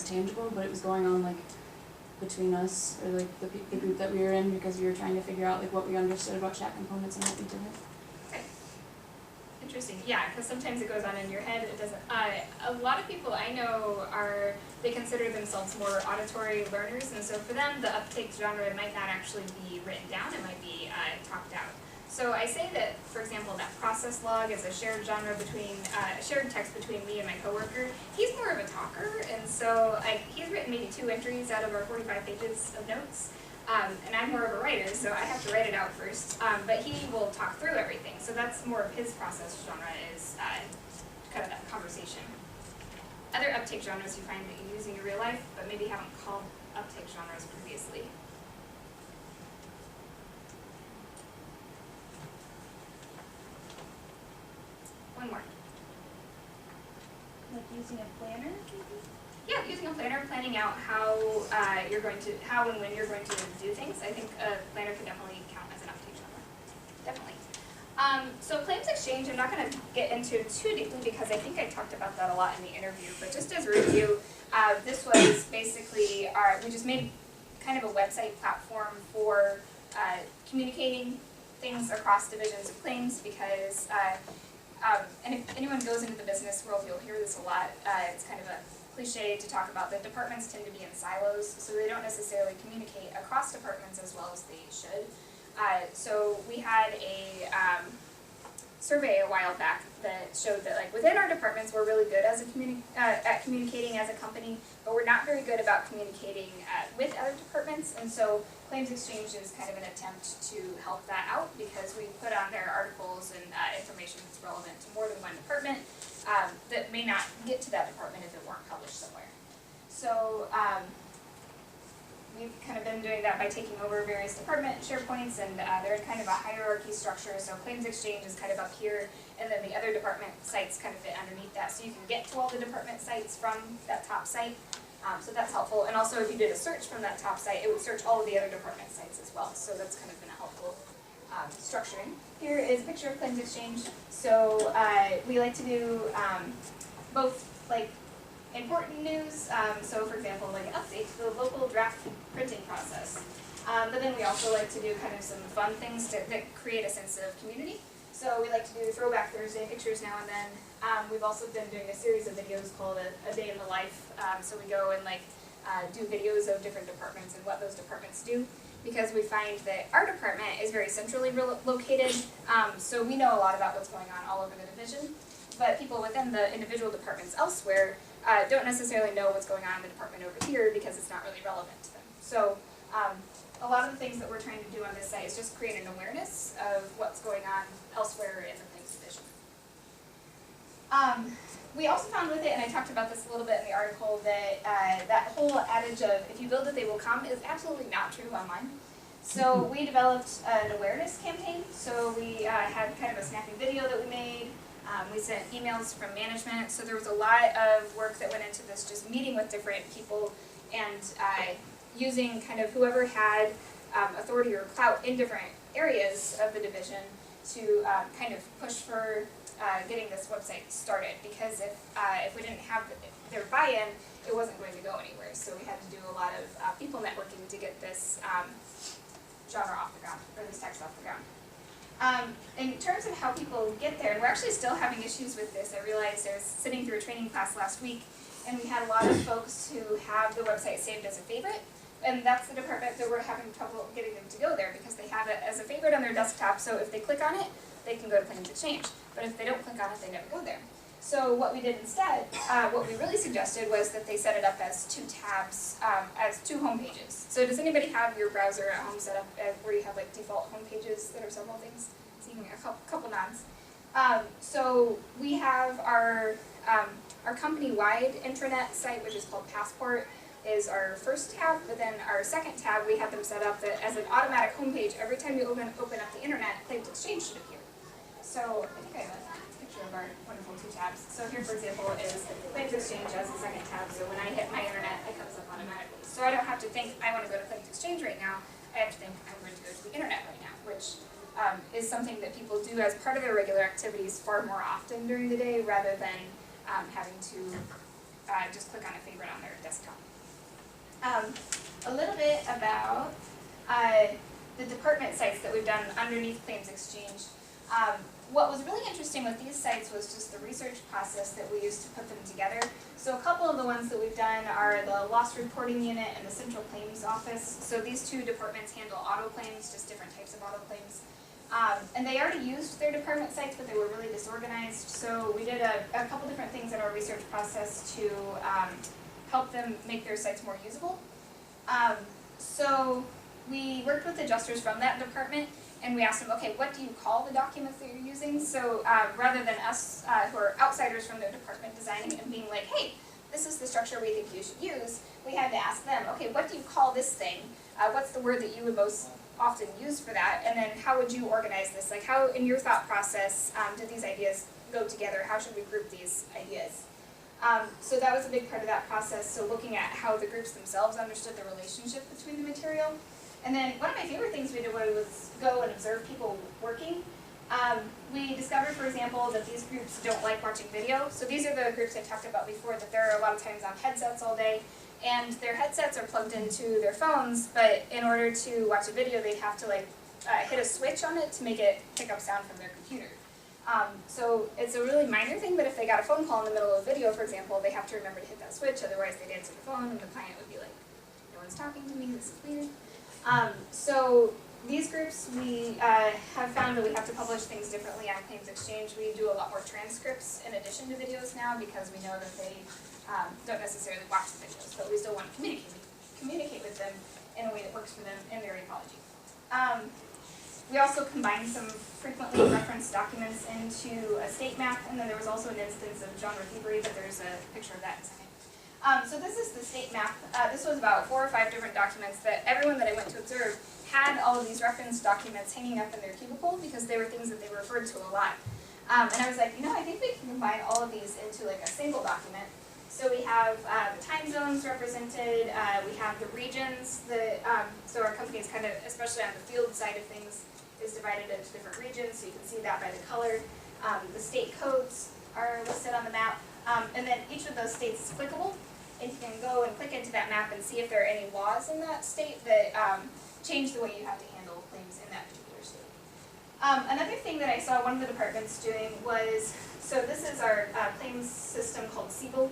as tangible, but it was going on like between us, or like the group that we were in, because we were trying to figure out like what we understood about chat components and what we didn't. Okay. Interesting. Yeah, because sometimes it goes on in your head. It doesn't. A lot of people I know they consider themselves more auditory learners, and so for them, the uptake genre might not actually be written down. It might be talked out. So I say that, for example, that process log is a shared genre between, shared text between me and my coworker. He's more of a talker, and so he's written maybe 2 entries out of our 45 pages of notes. And I'm more of a writer, so I have to write it out first. But he will talk through everything, so that's more of his process genre is kind of that conversation. Other uptake genres you find that you use in your real life, but maybe haven't called uptake genres previously. One more. Like using a planner, maybe? Yeah, using a planner, planning out how and when you're going to do things. I think a planner can definitely count as an uptake genre. Definitely. So claims exchange, I'm not going to get into too deeply because I think I talked about that a lot in the interview, but just as a review, this was basically we just made kind of a website platform for communicating things across divisions of claims because and if anyone goes into the business world, you'll hear this a lot. It's kind of a cliche to talk about that departments tend to be in silos, so they don't necessarily communicate across departments as well as they should. So we had a survey a while back that showed that like within our departments we're really good as at communicating as a company, but we're not very good about communicating with other departments, and so claims exchange is kind of an attempt to help that out because we put on there articles and information that's relevant to more than one department that may not get to that department if it weren't published somewhere. So we've kind of been doing that by taking over various department SharePoints, and they're in kind of a hierarchy structure. So claims exchange is kind of up here, and then the other department sites kind of fit underneath that. So you can get to all the department sites from that top site. So that's helpful. And also if you did a search from that top site, it would search all of the other department sites as well. So that's kind of been a helpful structuring. Here is a picture of claims exchange. So we like to do both like important news, so for example, like an update to the local draft printing process. But then we also like to do kind of some fun things that create a sense of community. So we like to do Throwback Thursday pictures now and then. We've also been doing a series of videos called A Day in the Life. So we go and like do videos of different departments and what those departments do, because we find that our department is very centrally located. So we know a lot about what's going on all over the division, but people within the individual departments elsewhere don't necessarily know what's going on in the department over here because it's not really relevant to them. So a lot of the things that we're trying to do on this site is just create an awareness of what's going on elsewhere in the claims division. We also found with it, and I talked about this a little bit in the article, that that whole adage of if you build it, they will come is absolutely not true online. So we developed an awareness campaign. So we had kind of a snappy video that we made. We sent emails from management, so there was a lot of work that went into this, just meeting with different people and using kind of whoever had authority or clout in different areas of the division to kind of push for getting this website started, because if we didn't have their buy-in, it wasn't going to go anywhere. So we had to do a lot of people networking to get this genre off the ground, or this text off the ground. In terms of how people get there, and we're actually still having issues with this. I realized I was sitting through a training class last week, and we had a lot of folks who have the website saved as a favorite, and that's the department that we're having trouble getting them to go there because they have it as a favorite on their desktop, so if they click on it, they can go to Claims Exchange. But if they don't click on it, they never go there. So what we did instead, what we really suggested was that they set it up as 2 tabs, as 2 home pages. So does anybody have your browser at home set up where you have like default home pages that are several things? Seeing a couple nods. So we have our company-wide intranet site, which is called Passport, is our first tab, but then our second tab, we have them set up that as an automatic homepage. Every time you open up the internet, Claims Exchange should appear. So I think I have a picture of our wonderful 2 tabs. So here, for example, is Claims Exchange as the second tab. So when I hit my internet, it comes up automatically. So I don't have to think, I want to go to Claims Exchange right now. I have to think, I'm going to go to the internet right now, which is something that people do as part of their regular activities far more often during the day, rather than having to just click on a favorite on their desktop. bit about the department sites that we've done underneath Claims Exchange. What was really interesting with these sites was just the research process that we used to put them together. So a couple of the ones that we've done are the Loss Reporting Unit and the Central Claims Office. So these two departments handle auto claims, just different types of auto claims. And they already used their department sites, but they were really disorganized. So we did a couple different things in our research process to help them make their sites more usable. So we worked with adjusters from that department, and we asked them, okay, what do you call the documents that you're using? So rather than us, who are outsiders from their department, designing and being like, hey, this is the structure we think you should use, we had to ask them, okay, what do you call this thing? What's the word that you would most often use for that? And then how would you organize this? Like, how, in your thought process, did these ideas go together? How should we group these ideas? So that was a big part of that process, so looking at how the groups themselves understood the relationship between the material. And then one of my favorite things we did was go and observe people working. We discovered, for example, that these groups don't like watching video. So these are the groups I talked about before, that they're a lot of times on headsets all day, and their headsets are plugged into their phones, but in order to watch a video, they'd have to hit a switch on it to make it pick up sound from their computer. So it's a really minor thing, but if they got a phone call in the middle of a video, for example, they have to remember to hit that switch, otherwise they'd answer the phone and the client would be like, no one's talking to me, this is weird. So these groups, we have found that we have to publish things differently on Claims Exchange. We do a lot more transcripts in addition to videos now because we know that they don't necessarily watch the videos, but we still want to communicate with them in a way that works for them in their ecology. We also combined some frequently referenced documents into a state map, and then there was also an instance of genre thievery, but there's a picture of that in a second. So this is the state map. This was about 4 or 5 different documents that everyone that I went to observe had all of these reference documents hanging up in their cubicle because they were things that they referred to a lot. And I was like, you know, I think we can combine all of these into like a single document. So we have the time zones represented, we have the regions, so our company is kind of, especially on the field side of things, is divided into different regions, so you can see that by the color. The state codes are listed on the map, and then each of those states is clickable, and you can go and click into that map and see if there are any laws in that state that change the way you have to handle claims in that particular state. Another thing that I saw one of the departments doing was, so this is our claims system called Siebel,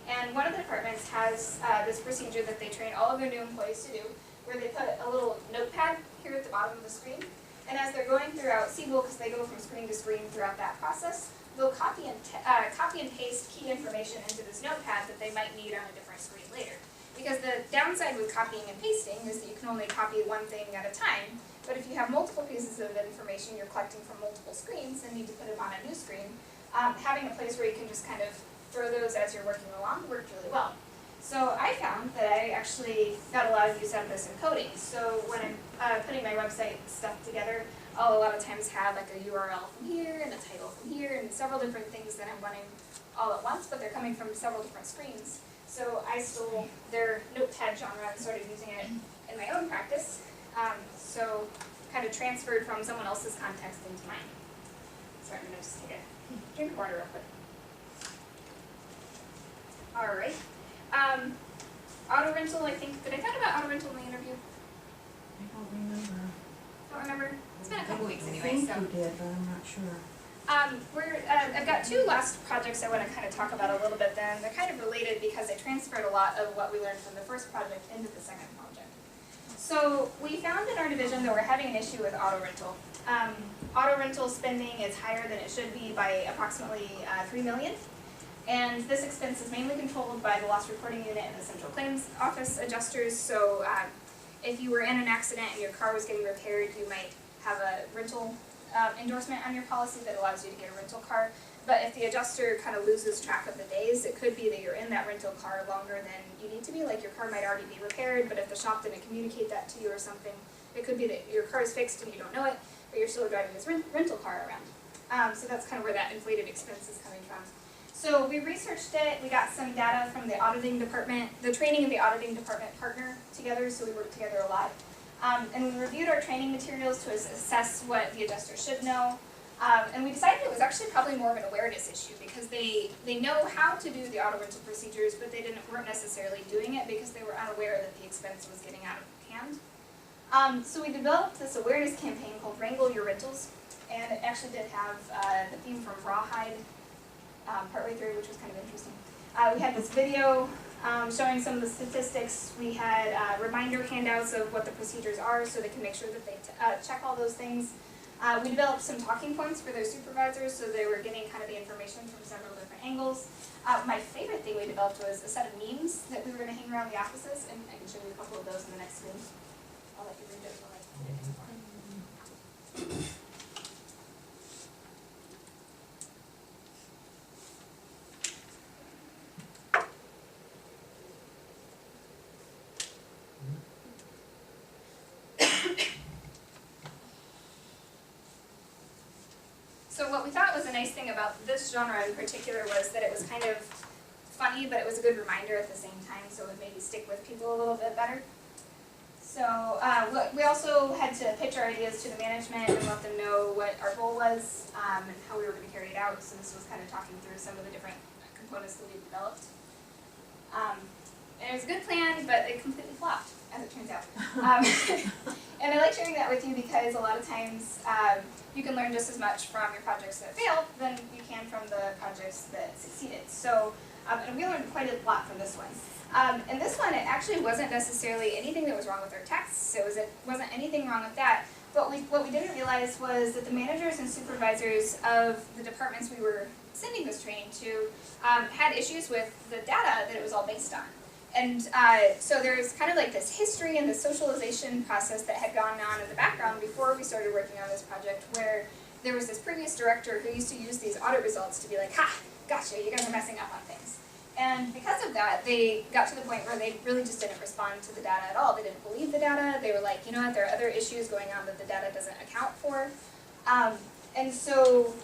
and one of the departments has this procedure that they train all of their new employees to do, where they put a little notepad here at the bottom of the screen, and as they're going throughout Siebel, because they go from screen to screen throughout that process, they'll copy and paste key information into this notepad that they might need on a different screen later. Because the downside with copying and pasting is that you can only copy one thing at a time, but if you have multiple pieces of information you're collecting from multiple screens and need to put them on a new screen, having a place where you can just kind of throw those as you're working along worked really well. So I found that I actually got a lot of use out of this in coding. So when I'm putting my website stuff together, I'll a lot of times have like a URL from here and a title from here and several different things that I'm running all at once, but they're coming from several different screens. So I stole their notepad genre and started using it in my own practice. So kind of transferred from someone else's context into mine. Sorry, I'm going to just take a drink of water real quick. All right. Auto rental, I think, did I talk about auto rental in the interview? I don't remember. Don't remember? It's been a couple weeks anyway, I think so. you did, but I'm not sure. I've got 2 last projects I want to kind of talk about a little bit then. They're kind of related because I transferred a lot of what we learned from the first project into the second project. So we found in our division that we're having an issue with auto rental. Auto rental spending is higher than it should be by approximately $3 million. And this expense is mainly controlled by the Loss Reporting Unit and the Central Claims Office adjusters. So if you were in an accident and your car was getting repaired, you might have a rental endorsement on your policy that allows you to get a rental car. But if the adjuster kind of loses track of the days, it could be that you're in that rental car longer than you need to be. Like your car might already be repaired, but if the shop didn't communicate that to you or something, it could be that your car is fixed and you don't know it, but you're still driving this rental car around. So that's kind of where that inflated expense is coming from. So we researched it, we got some data from the auditing department, the training and the auditing department partner together, so we worked together a lot. And we reviewed our training materials to assess what the adjuster should know. And we decided it was actually probably more of an awareness issue because they know how to do the auto rental procedures, but they weren't necessarily doing it because they were unaware that the expense was getting out of hand. So we developed this awareness campaign called Wrangle Your Rentals, and it actually did have the theme from Rawhide partway through, which was kind of interesting. We had this video showing some of the statistics. We had reminder handouts of what the procedures are so they can make sure that they check all those things. We developed some talking points for their supervisors so they were getting kind of the information from several different angles. My favorite thing we developed was a set of memes that we were going to hang around the offices, and I can show you a couple of those in the next screen. I'll let you read it while I put it in for you. So what we thought was a nice thing about this genre in particular was that it was kind of funny, but it was a good reminder at the same time, so it would maybe stick with people a little bit better. So we also had to pitch our ideas to the management and let them know what our goal was and how we were going to carry it out. So this was kind of talking through some of the different components that we developed. And it was a good plan, but it completely flopped, as it turns out. And I like sharing that with you because a lot of times you can learn just as much from your projects that failed than you can from the projects that succeeded. So, and we learned quite a lot from this one. And this one, it actually wasn't necessarily anything that was wrong with our texts. It wasn't anything wrong with that. But what we didn't realize was that the managers and supervisors of the departments we were sending this training to had issues with the data that it was all based on. And so there's kind of like this history and this socialization process that had gone on in the background before we started working on this project, where there was this previous director who used to use these audit results to be like, ha, gotcha, you guys are messing up on things. And because of that, they got to the point where they really just didn't respond to the data at all. They didn't believe the data. They were like, you know what, there are other issues going on that the data doesn't account for. And so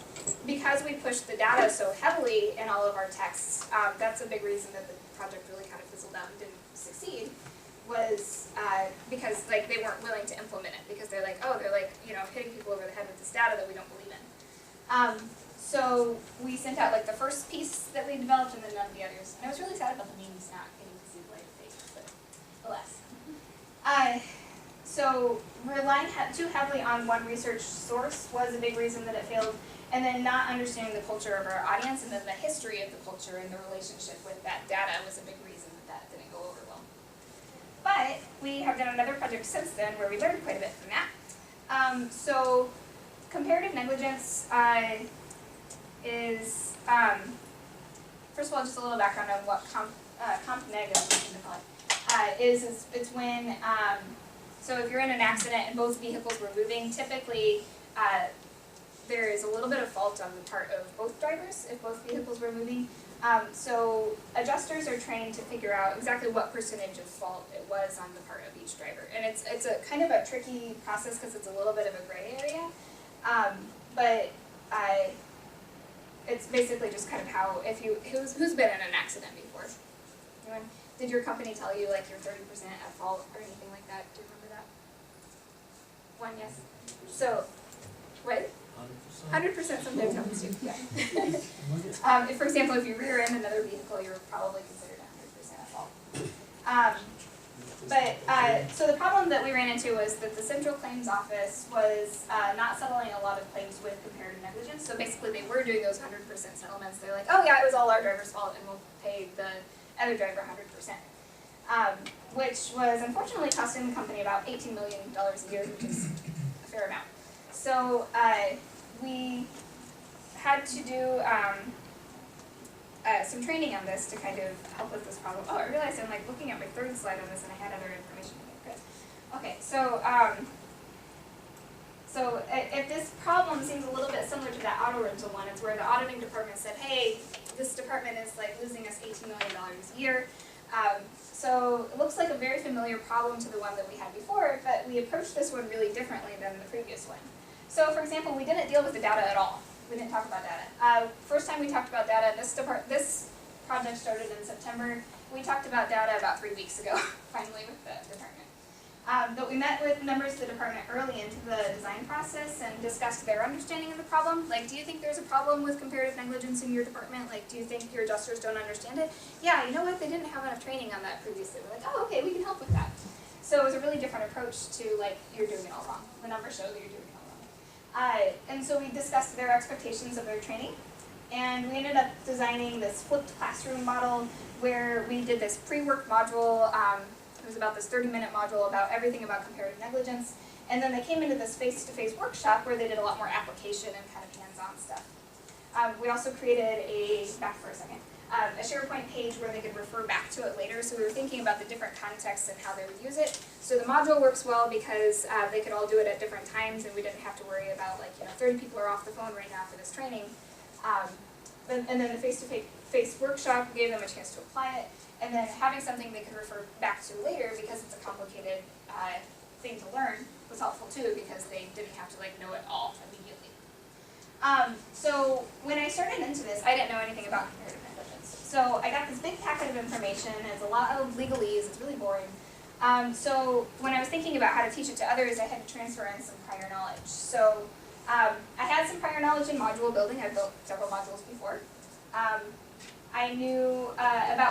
because we pushed the data so heavily in all of our texts, that's a big reason that the project really kind of fizzled out and didn't succeed, was because like they weren't willing to implement it, because they're like, you know, hitting people over the head with this data that we don't believe in. So we sent out like the first piece that we developed and then none of the others. And I was really sad about the memes not getting to see the light of day, but alas. So relying too heavily on one research source was a big reason that it failed, and then not understanding the culture of our audience and then the history of the culture and the relationship with that data was a big reason that didn't go over well. But we have done another project since then where we learned quite a bit from that. So comparative negligence is, first of all, just a little background on what comp neg is it's when, so if you're in an accident and both vehicles were moving, typically there is a little bit of fault on the part of both drivers if both vehicles were moving. So adjusters are trained to figure out exactly what percentage of fault it was on the part of each driver. And it's a kind of a tricky process because it's a little bit of a gray area. But it's basically just kind of how, who's been in an accident before? Anyone? Did your company tell you like you're 30% at fault or anything like that? Do you remember that? One, yes. So, what? 100% sometimes happens too, yeah. For example, if you rear end another vehicle, you're probably considered 100% at fault. So the problem that we ran into was that the Central Claims Office was not settling a lot of claims with comparative negligence. So basically they were doing those 100% settlements. They're like, oh yeah, it was all our driver's fault and we'll pay the other driver 100%. Which was unfortunately costing the company about $18 million a year, which is a fair amount. So we had to do some training on this to kind of help with this problem. Oh, I realized I'm like looking at my third slide on this and I had other information. Good. Okay, so if this problem seems a little bit similar to that auto rental one, it's where the auditing department said, hey, this department is like losing us $18 million a year. So it looks like a very familiar problem to the one that we had before, but we approached this one really differently than the previous one. So for example, we didn't deal with the data at all. We didn't talk about data. First time we talked about data, this project started in September. We talked about data about 3 weeks ago, finally, with the department. But we met with members of the department early into the design process and discussed their understanding of the problem. Like, do you think there's a problem with comparative negligence in your department? Like, do you think your adjusters don't understand it? Yeah, you know what, they didn't have enough training on that previously. We're like, oh, okay, we can help with that. So So it was a really different approach to like, you're doing it all wrong. The numbers show that you're doing it all wrong. And so we discussed their expectations of their training, and we ended up designing this flipped classroom model where we did this pre-work module. It was about this 30-minute module about everything about comparative negligence. And then they came into this face-to-face workshop where they did a lot more application and kind of hands-on stuff. We also created a SharePoint page where they could refer back to it later. So we were thinking about the different contexts and how they would use it. So the module works well because they could all do it at different times, and we didn't have to worry about 30 people are off the phone right now for this training. And then the face-to-face workshop gave them a chance to apply it, and then having something they could refer back to later because it's a complicated thing to learn was helpful too, because they didn't have to know it all immediately. So when I started into this, I didn't know anything about comparative negligence. So I got this big packet of information, and it's a lot of legalese, it's really boring. So when I was thinking about how to teach it to others, I had to transfer in some prior knowledge. So I had some prior knowledge in module building. I've built several modules before. I knew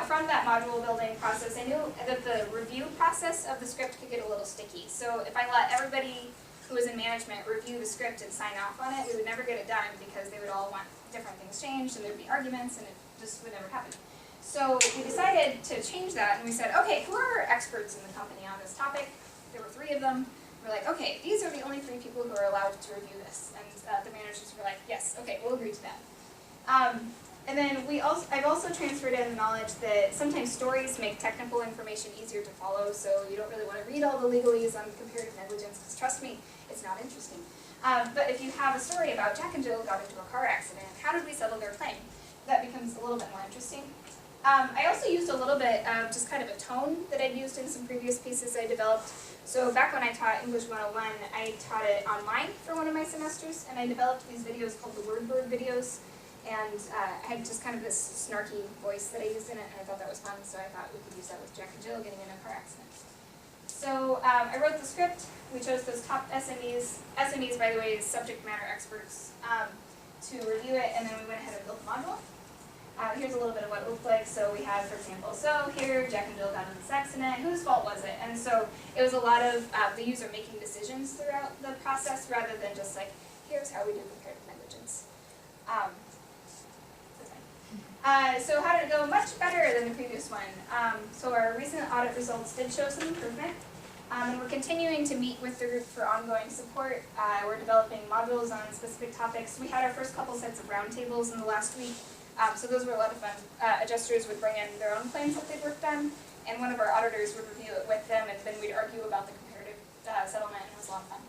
from that module building process, I knew that the review process of the script could get a little sticky. So if I let everybody who was in management review the script and sign off on it, we would never get it done because they would all want different things changed and there'd be arguments and it just would never happen. So we decided to change that, and we said, okay, who are our experts in the company on this topic? There were 3 of them. We're like, okay, these are the only 3 people who are allowed to review this. And the managers were like, yes, okay, we'll agree to that. And then I've also transferred in the knowledge that sometimes stories make technical information easier to follow, so you don't really want to read all the legalese on comparative negligence, because trust me, it's not interesting. But if you have a story about Jack and Jill got into a car accident, how did we settle their claim? That becomes a little bit more interesting. I also used a little bit of just kind of a tone that I'd used in some previous pieces I developed. So back when I taught English 101, I taught it online for one of my semesters, and I developed these videos called the Word Bird videos. And I had just kind of this snarky voice that I used in it, and I thought that was fun, so I thought we could use that with Jack and Jill getting in a car accident. So I wrote the script. We chose those top SMEs. SMEs, by the way, is subject matter experts, to review it, and then we went ahead and built the module. Here's a little bit of what it looked like. So we had, for example, so here Jack and Jill got in this accident. Whose fault was it? And so it was a lot of the user making decisions throughout the process, rather than just here's how we do comparative negligence. So how did it go? Much better than the previous one. So our recent audit results did show some improvement. And we're continuing to meet with the group for ongoing support. We're developing modules on specific topics. We had our first couple sets of roundtables in the last week. So those were a lot of fun. Adjusters would bring in their own claims that they'd worked on, and one of our auditors would review it with them, and then we'd argue about the comparative settlement, and it was a lot of fun.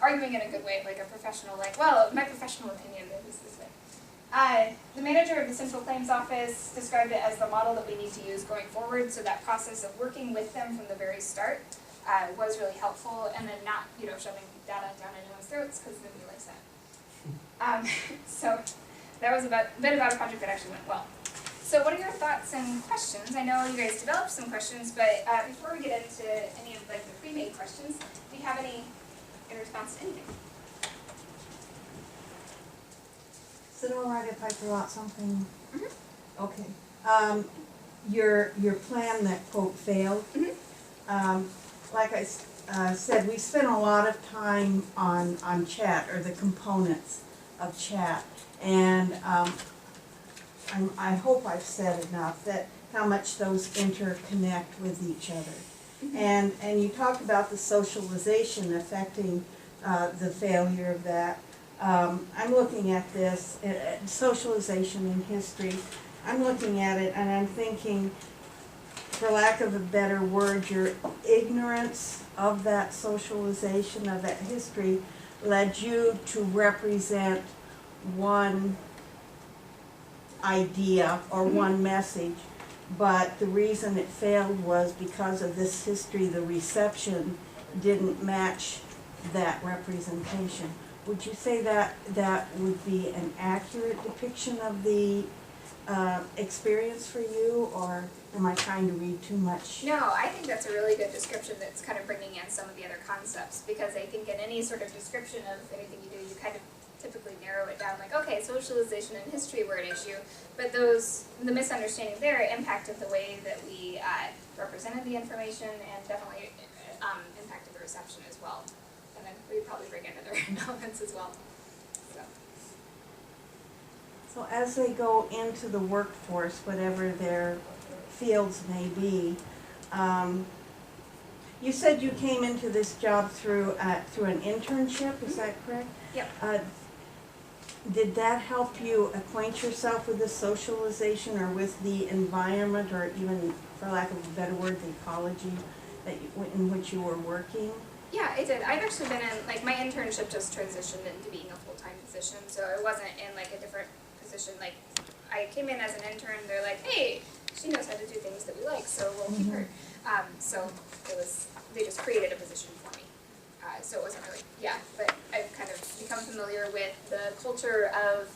Arguing in a good way, like a professional, well, my professional opinion is this way. The manager of the Central Claims Office described it as the model that we need to use going forward, so that process of working with them from the very start was really helpful, and then not shoving data down anyone's throats, because nobody likes that. So that was a bit about a project that actually went well. So what are your thoughts and questions? I know you guys developed some questions, but before we get into any of the pre-made questions, do you have any in response to anything? Is it all right if I throw out something? Mm-hmm. Okay. Your plan that quote failed. Mm-hmm. Like I said, we spent a lot of time on chat, or the components of chat, and I hope I've said enough that how much those interconnect with each other. Mm-hmm. And you talked about the socialization affecting the failure of that. I'm looking at this, socialization in history. I'm looking at it and I'm thinking, for lack of a better word, your ignorance of that socialization, of that history, led you to represent one idea or one message. But the reason it failed was because of this history, the reception didn't match that representation. Would you say that that would be an accurate depiction of the experience for you, or am I trying to read too much? No, I think that's a really good description that's kind of bringing in some of the other concepts, because I think in any sort of description of anything you do, you kind of typically narrow it down, like, okay, socialization and history were an issue, but the misunderstanding there impacted the way that we represented the information and definitely impacted the reception as well. And then we'd probably bring in other elements as well. So as they go into the workforce, whatever their fields may be, you said you came into this job through an internship, is that correct? Yep. Did that help you acquaint yourself with the socialization or with the environment, or even, for lack of a better word, the ecology in which you were working? Yeah, it did. I've actually been in, like, my internship just transitioned into being a full-time position, so I wasn't in, like, a different position. Like, I came in as an intern, they're like, hey, she knows how to do things that we like, so we'll keep her. So they just created a position for me. So it wasn't really, but I've kind of become familiar with the culture of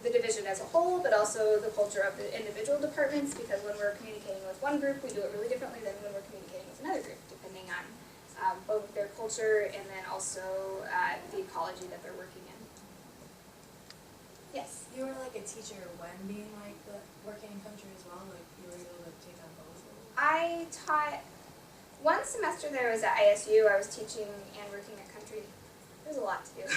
the division as a whole, but also the culture of the individual departments, because when we're communicating with one group, we do it really differently than when we're communicating with another group, depending on both their culture and then also the ecology that they're working in. Yes? You were like a teacher when being like the working in country as well, like you were able to take on both? I taught, one semester there was at ISU, I was teaching and working at country. There's a lot to do.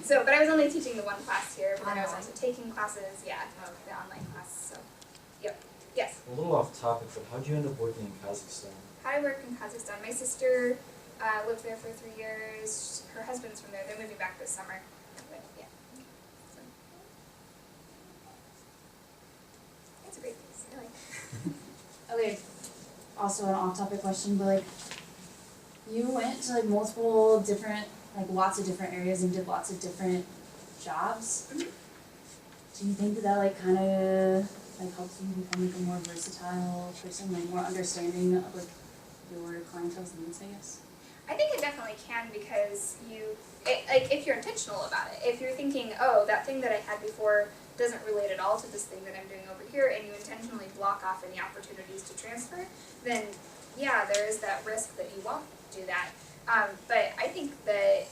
So, but I was only teaching the one class here, but then I was also taking classes, the online class, so, yep. Yes? A little off topic, but how'd you end up working in Kazakhstan? How I work in Kazakhstan. My sister lived there for 3 years. Her husband's from there. They're moving back this summer. But, yeah. So. It's a great place, really. Okay, also an off-topic question, but like, you went to like multiple different, like lots of different areas and did lots of different jobs. Mm-hmm. Do you think that like kind of like helps you become like a more versatile person, like more understanding of like your clientele's needs, I guess? I think it definitely can, because like if you're intentional about it, if you're thinking, oh, that thing that I had before doesn't relate at all to this thing that I'm doing over here, and you intentionally block off any opportunities to transfer, then yeah, there is that risk that you won't do that. But I think that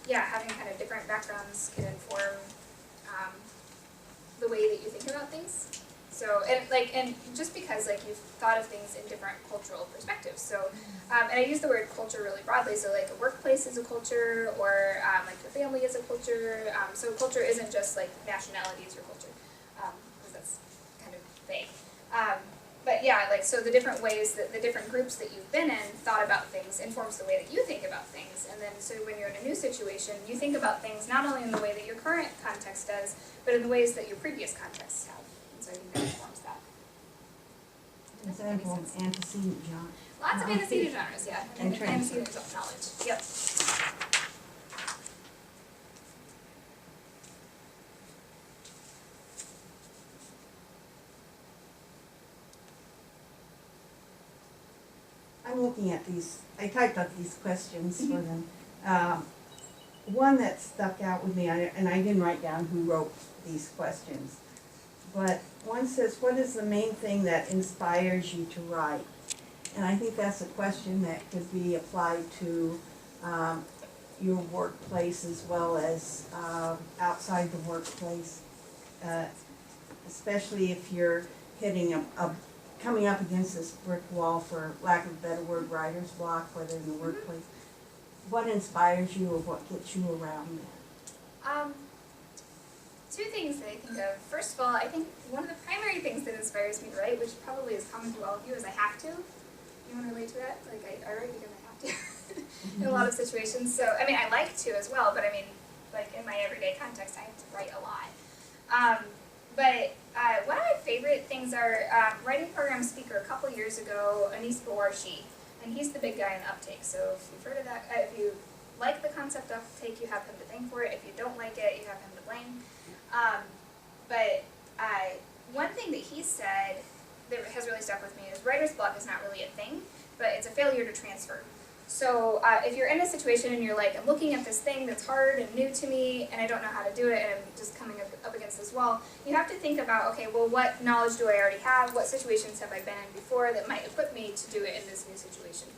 having kind of different backgrounds can inform the way that you think about things. So, and just because, like, you've thought of things in different cultural perspectives. So, and I use the word culture really broadly. So, like, a workplace is a culture, or, like, your family is a culture. So culture isn't just, like, nationality is your culture, because that's kind of vague. But yeah, like, so the different ways that the different groups that you've been in thought about things informs the way that you think about things. And then, so when you're in a new situation, you think about things not only in the way that your current context does, but in the ways that your previous contexts have. So I think that informs that. Example, antecedent genre. Lots of antecedent genres, yeah. And antecedent knowledge. Yep. I'm looking at these, I typed up these questions for them. One that stuck out with me, and I didn't write down who wrote these questions, but one says, what is the main thing that inspires you to write? And I think that's a question that could be applied to your workplace as well as outside the workplace, especially if you're hitting coming up against this brick wall, for lack of a better word, writer's block, whether in the workplace. What inspires you, or what gets you around that? Two things that I think of. First of all, I think one of the primary things that inspires me to write, which probably is common to all of you, is I have to. You want to relate to that? Like, I write because I have to in a lot of situations. So, I mean, I like to as well, but I mean, like, in my everyday context, I have to write a lot. But one of my favorite things are writing program speaker a couple years ago, Anis Bawarshi, and he's the big guy in Uptake. So if you've heard of that, if you like the concept of Uptake, you have him to thank for it. If you don't like it, you have him to blame. But one thing that he said that has really stuck with me is writer's block is not really a thing, but it's a failure to transfer. So if you're in a situation and you're like, I'm looking at this thing that's hard and new to me, and I don't know how to do it, and I'm just coming up against this wall, you have to think about, okay, well, what knowledge do I already have? What situations have I been in before that might equip me to do it in this new situation?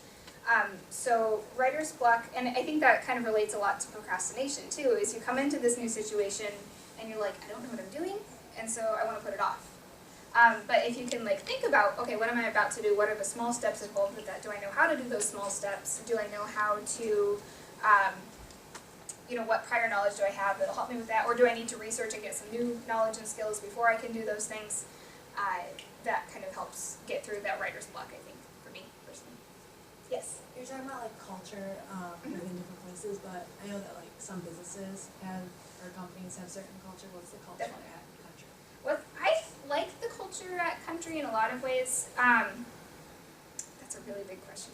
So writer's block, and I think that kind of relates a lot to procrastination too, is you come into this new situation and you're like, I don't know what I'm doing, and so I want to put it off. But if you can like think about, okay, what am I about to do? What are the small steps involved with that? Do I know how to do those small steps? Do I know how to, what prior knowledge do I have that'll help me with that? Or do I need to research and get some new knowledge and skills before I can do those things? That kind of helps get through that writer's block, I think, for me personally. Yes? You're talking about like culture, like in different places, but I know that like some businesses have, or companies have certain culture. What's the culture Definitely. at Country? Well, I like the culture at Country in a lot of ways. That's a really big question.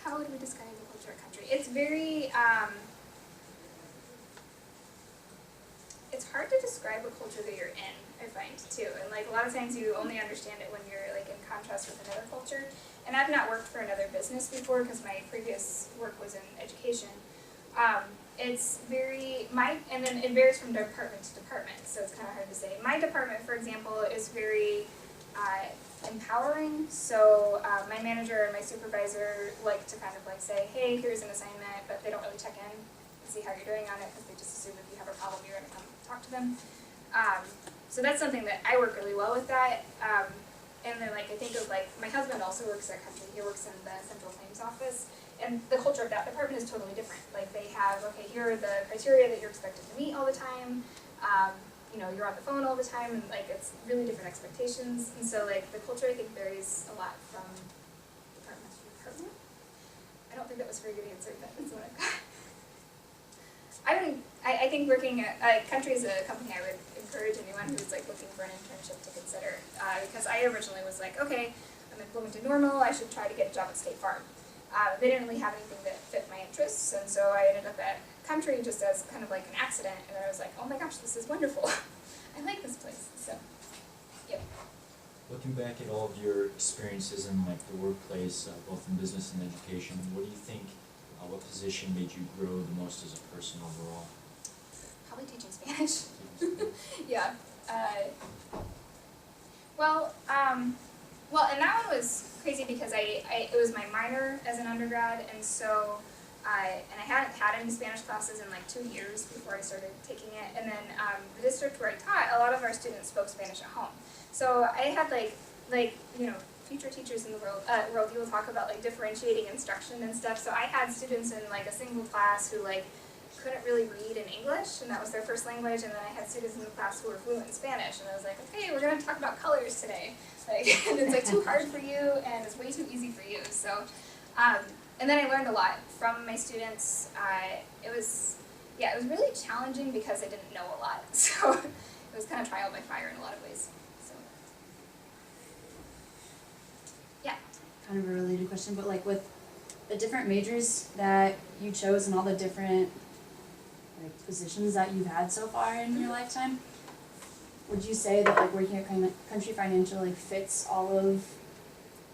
How would we describe the culture at Country? It's very, it's hard to describe a culture that you're in, I find, too. And like a lot of times you only understand it when you're like in contrast with another culture. And I've not worked for another business before because my previous work was in education. It's very, and then it varies from department to department, so it's kind of hard to say. My department, for example, is very empowering. So my manager and my supervisor like to kind of like say, hey, here's an assignment, but they don't really check in and see how you're doing on it because they just assume if you have a problem, you're going to come talk to them. So that's something that I work really well with that. And then like I think of like, my husband also works at Country. He works in the central claims office. And the culture of that department is totally different. Like they have, okay, here are the criteria that you're expected to meet all the time. You're on the phone all the time, and like it's really different expectations. And so like the culture I think varies a lot from department to department. I don't think that was a very good answer, but that's what I've got. I think working at Country is a company I would encourage anyone who's like looking for an internship to consider. Because I originally was like, okay, I'm in Bloomington Normal, I should try to get a job at State Farm. They didn't really have anything that fit my interests, and so I ended up at Country just as kind of like an accident, and I was like, oh my gosh, this is wonderful. I like this place, so, yep. Looking back at all of your experiences in like the workplace, both in business and education, what do you think, what position made you grow the most as a person overall? Probably teaching Spanish. Yeah. And that one was crazy because it was my minor as an undergrad, and so I hadn't had any Spanish classes in like 2 years before I started taking it. And then the district where I taught, a lot of our students spoke Spanish at home. So I had future teachers in the world, you will talk about like differentiating instruction and stuff. So I had students in like a single class who like couldn't really read in English, and that was their first language, and then I had students in the class who were fluent in Spanish, and I was like, okay, we're going to talk about colors today. Like, and it's like too hard for you, and it's way too easy for you. So, and then I learned a lot from my students. It was really challenging because I didn't know a lot. So it was kind of trial by fire in a lot of ways. So, yeah. Kind of a related question, but like with the different majors that you chose and all the different like positions that you've had so far in your lifetime, would you say that like working at Country Financial like fits all of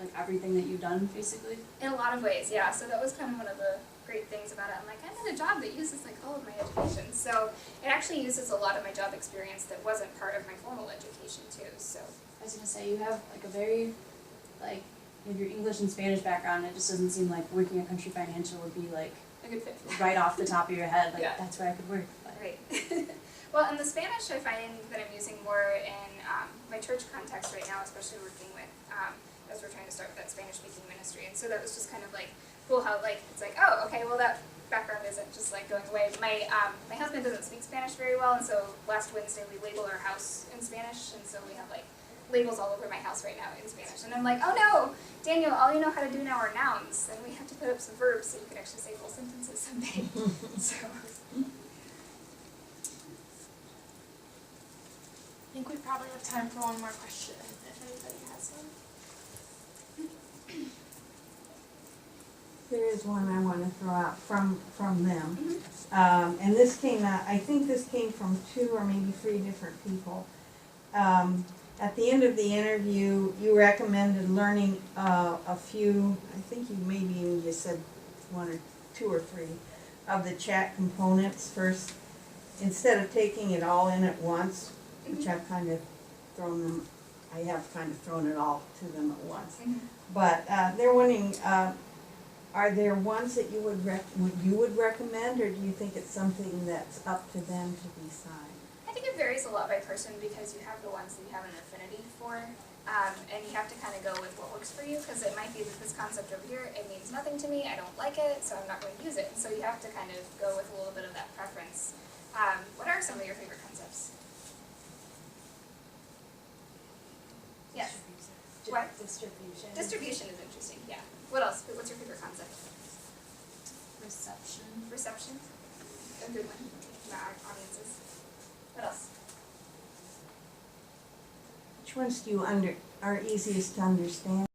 like everything that you've done basically? In a lot of ways, yeah. So that was kind of one of the great things about it. I'm like, I'm in a job that uses like all of my education. So it actually uses a lot of my job experience that wasn't part of my formal education too. So I was gonna say you have like a very like you have your English and Spanish background. It just doesn't seem like working at Country Financial would be like a good fit. Right off the top of your head, like Yeah. that's where I could work. But. Right. Well, in the Spanish, I find that I'm using more in my church context right now, especially working with, as we're trying to start that Spanish-speaking ministry. And so that was just kind of like cool how like, it's like, oh, okay, well that background isn't just like going away. My husband doesn't speak Spanish very well, and so last Wednesday we labeled our house in Spanish, and so we have like labels all over my house right now in Spanish. And I'm like, oh no, Daniel, all you know how to do now are nouns, and we have to put up some verbs so you can actually say full sentences someday. So. I think we probably have time for one more question, if anybody has one. There is one I want to throw out from them. Mm-hmm. And this came out, I think this came from 2 or maybe 3 different people. At the end of the interview, you recommended learning a few, I think you said 1 or 2 or 3 of the chat components first, instead of taking it all in at once, which I've kind of thrown it all to them at once. Mm-hmm. But they're wanting Are there ones that you would recommend, or do you think it's something that's up to them to decide? I think it varies a lot by person because you have the ones that you have an affinity for, and you have to kind of go with what works for you, because it might be that this concept over here, it means nothing to me, I don't like it, so I'm not going to use it. And so you have to kind of go with a little bit of that preference. What are some of your favorite concepts? Yes. What? Distribution. Distribution is interesting, yeah. What else? What's your favorite concept? Reception. Reception. A good one for our audiences. What else? Which ones do you are easiest to understand?